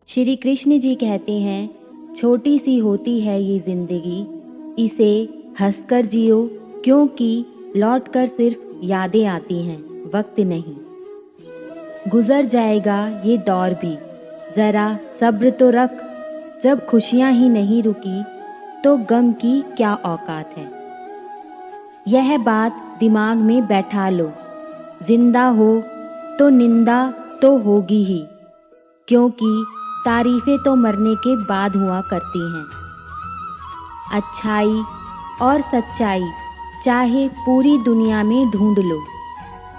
श्री कृष्ण जी कहते हैं, छोटी सी होती है ये जिंदगी, इसे हंसकर जियो, क्योंकि लौटकर सिर्फ यादें आती हैं, वक्त नहीं। गुजर जाएगा ये दौर भी, जरा सब्र तो रख। जब खुशियां ही नहीं रुकी तो गम की क्या औकात है। यह बात दिमाग में बैठा लो, जिंदा हो तो निंदा तो होगी ही, क्योंकि तारीफें तो मरने के बाद हुआ करती हैं। अच्छाई और सच्चाई चाहे पूरी दुनिया में ढूंढ लो,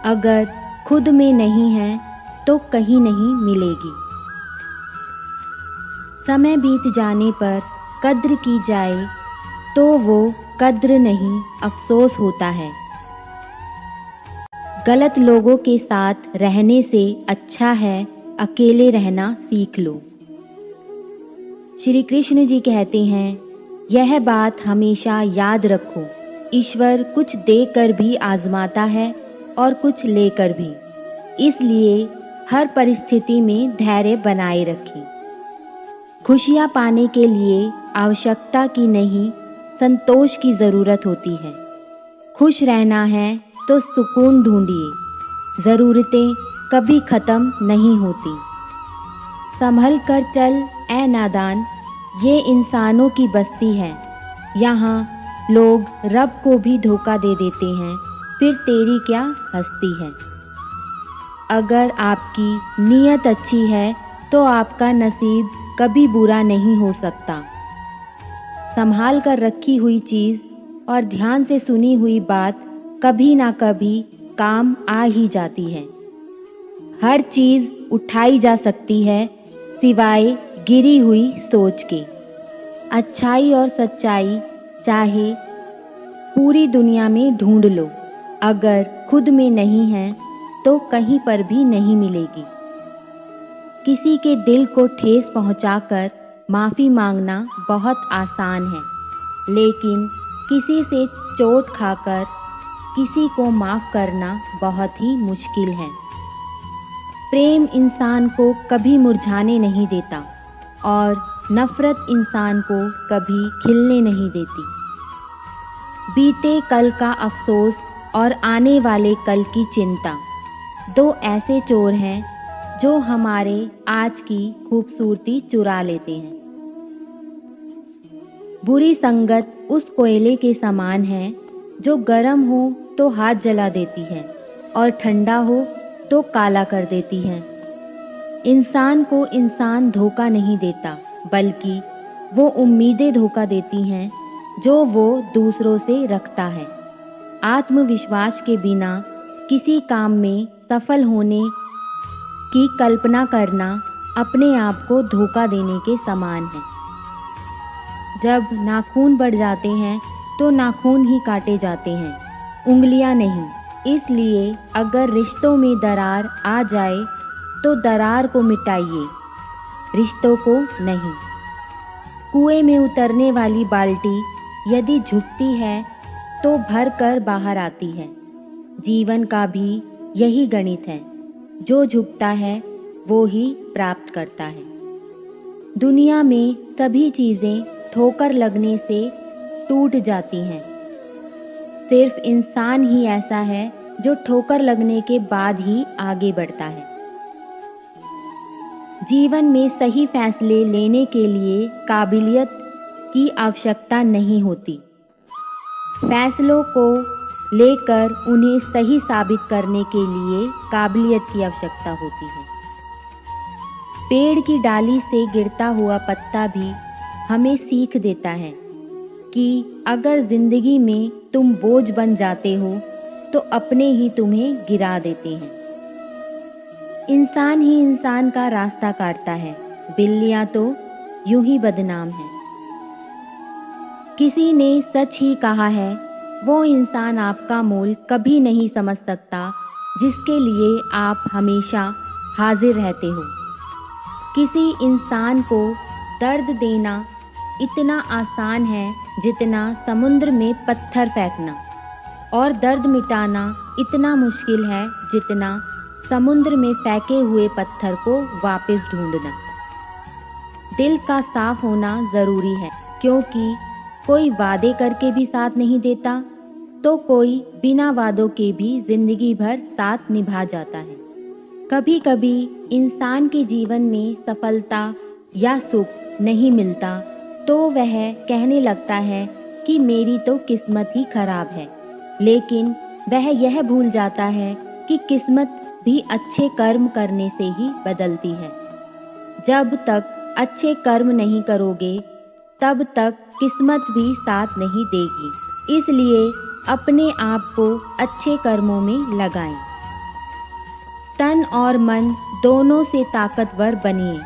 अगर खुद में नहीं है तो कहीं नहीं मिलेगी। समय बीत जाने पर कद्र की जाए तो वो कद्र नहीं, अफसोस होता है। गलत लोगों के साथ रहने से अच्छा है अकेले रहना सीख लो। श्री कृष्ण जी कहते हैं, यह बात हमेशा याद रखो, ईश्वर कुछ देकर भी आजमाता है और कुछ लेकर भी, इसलिए हर परिस्थिति में धैर्य बनाए रखें। खुशियां पाने के लिए आवश्यकता की नहीं, संतोष की जरूरत होती है। खुश रहना है तो सुकून ढूंढिए, जरूरतें कभी खत्म नहीं होती। संभल कर चल ए नादान, ये इंसानों की बस्ती है। यहाँ लोग रब को भी धोखा दे देते हैं, फिर तेरी क्या हस्ती है। अगर आपकी नीयत अच्छी है तो आपका नसीब कभी बुरा नहीं हो सकता। संभाल कर रखी हुई चीज़ और ध्यान से सुनी हुई बात कभी ना कभी काम आ ही जाती है। हर चीज़ उठाई जा सकती है सिवाय गिरी हुई सोच के। अच्छाई और सच्चाई चाहे पूरी दुनिया में ढूंढ लो, अगर खुद में नहीं है तो कहीं पर भी नहीं मिलेगी। किसी के दिल को ठेस पहुंचाकर माफ़ी मांगना बहुत आसान है, लेकिन किसी से चोट खाकर किसी को माफ़ करना बहुत ही मुश्किल है। प्रेम इंसान को कभी मुरझाने नहीं देता और नफ़रत इंसान को कभी खिलने नहीं देती। बीते कल का अफसोस और आने वाले कल की चिंता, दो ऐसे चोर हैं जो हमारे आज की खूबसूरती चुरा लेते हैं। बुरी संगत उस कोयले के समान है जो गर्म हो तो हाथ जला देती है और ठंडा हो तो काला कर देती है। इंसान को इंसान धोखा नहीं देता, बल्कि वो उम्मीदें धोखा देती हैं जो वो दूसरों से रखता है। आत्मविश्वास के बिना किसी काम में सफल होने की कल्पना करना अपने आप को धोखा देने के समान है। जब नाखून बढ़ जाते हैं तो नाखून ही काटे जाते हैं, उंगलियां नहीं। इसलिए अगर रिश्तों में दरार आ जाए तो दरार को मिटाइए, रिश्तों को नहीं। कुएं में उतरने वाली बाल्टी यदि झुकती है तो भर कर बाहर आती है। जीवन का भी यही गणित है, जो झुकता है वो ही प्राप्त करता है। दुनिया में सभी चीज़ें ठोकर लगने से टूट जाती हैं। सिर्फ इंसान ही ऐसा है जो ठोकर लगने के बाद ही आगे बढ़ता है। जीवन में सही फैसले लेने के लिए काबिलियत की आवश्यकता नहीं होती, फैसलों को लेकर उन्हें सही साबित करने के लिए काबिलियत की आवश्यकता होती है। पेड़ की डाली से गिरता हुआ पत्ता भी हमें सीख देता है कि अगर जिंदगी में तुम बोझ बन जाते हो तो अपने ही तुम्हें गिरा देते हैं। इंसान ही इंसान का रास्ता काटता है, बिल्लियां तो यूं ही बदनाम हैं। किसी ने सच ही कहा है, वो इंसान आपका मोल कभी नहीं समझ सकता जिसके लिए आप हमेशा हाजिर रहते हो। किसी इंसान को दर्द देना इतना आसान है जितना समुद्र में पत्थर फेंकना, और दर्द मिटाना इतना मुश्किल है जितना समुद्र में फेंके हुए पत्थर को वापस ढूंढना। दिल का साफ होना ज़रूरी है, क्योंकि कोई वादे करके भी साथ नहीं देता तो कोई बिना वादों के भी जिंदगी भर साथ निभा जाता है। कभी कभी इंसान के जीवन में सफलता या सुख नहीं मिलता तो वह कहने लगता है कि मेरी तो किस्मत ही खराब है, लेकिन वह यह भूल जाता है कि किस्मत भी अच्छे कर्म करने से ही बदलती है। जब तक अच्छे कर्म नहीं करोगे तब तक किस्मत भी साथ नहीं देगी। इसलिए अपने आप को अच्छे कर्मों में लगाएं। तन और मन दोनों से ताकतवर बनिए,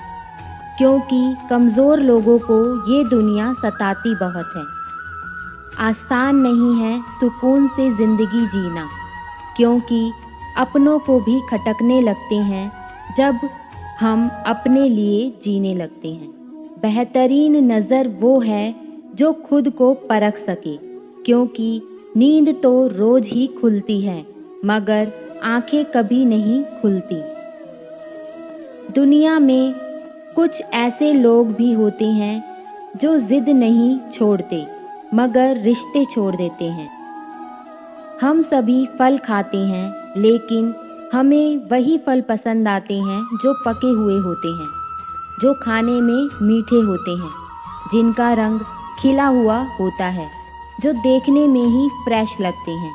क्योंकि कमज़ोर लोगों को ये दुनिया सताती बहुत है। आसान नहीं है सुकून से ज़िंदगी जीना, क्योंकि अपनों को भी खटकने लगते हैं जब हम अपने लिए जीने लगते हैं। बेहतरीन नज़र वो है जो खुद को परख सके, क्योंकि नींद तो रोज ही खुलती है मगर आंखें कभी नहीं खुलती। दुनिया में कुछ ऐसे लोग भी होते हैं जो जिद नहीं छोड़ते मगर रिश्ते छोड़ देते हैं। हम सभी फल खाते हैं, लेकिन हमें वही फल पसंद आते हैं जो पके हुए होते हैं, जो खाने में मीठे होते हैं, जिनका रंग खिला हुआ होता है, जो देखने में ही फ्रेश लगते हैं।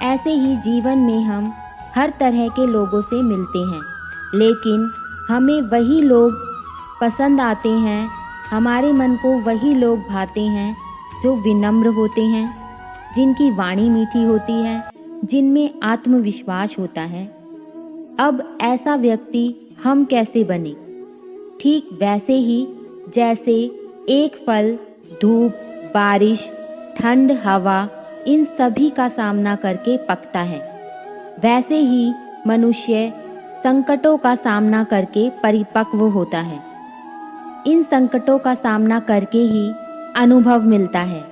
ऐसे ही जीवन में हम हर तरह के लोगों से मिलते हैं, लेकिन हमें वही लोग पसंद आते हैं, हमारे मन को वही लोग भाते हैं जो विनम्र होते हैं, जिनकी वाणी मीठी होती है, जिनमें आत्मविश्वास होता है। अब ऐसा व्यक्ति हम कैसे बने? ठीक वैसे ही जैसे एक फल धूप, बारिश, ठंड, हवा इन सभी का सामना करके पकता है, वैसे ही मनुष्य संकटों का सामना करके परिपक्व होता है। इन संकटों का सामना करके ही अनुभव मिलता है।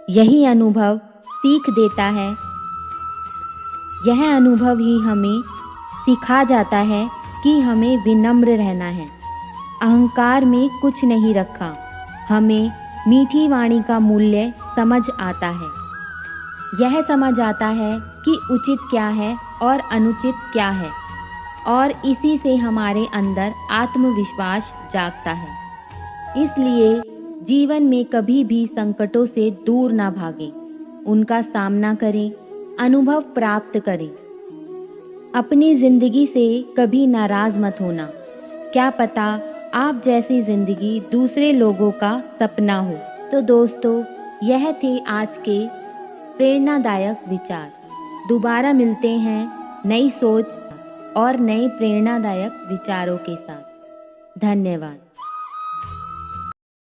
यही अनुभव सीख देता है। यह अनुभव ही हमें सिखा जाता है कि हमें विनम्र रहना है। अहंकार में कुछ नहीं रखा। हमें मीठी वाणी का मूल्य समझ आता है। यह समझ आता है कि उचित क्या है और अनुचित क्या है, और इसी से हमारे अंदर आत्मविश्वास जागता है। इसलिए जीवन में कभी भी संकटों से दूर ना भागें, उनका सामना करें, अनुभव प्राप्त करें। अपनी जिंदगी से कभी नाराज मत होना। क्या पता आप जैसी जिंदगी दूसरे लोगों का सपना हो। तो दोस्तों, यह थे आज के प्रेरणादायक विचार। दोबारा मिलते हैं नई सोच और नए प्रेरणादायक विचारों के साथ। धन्यवाद।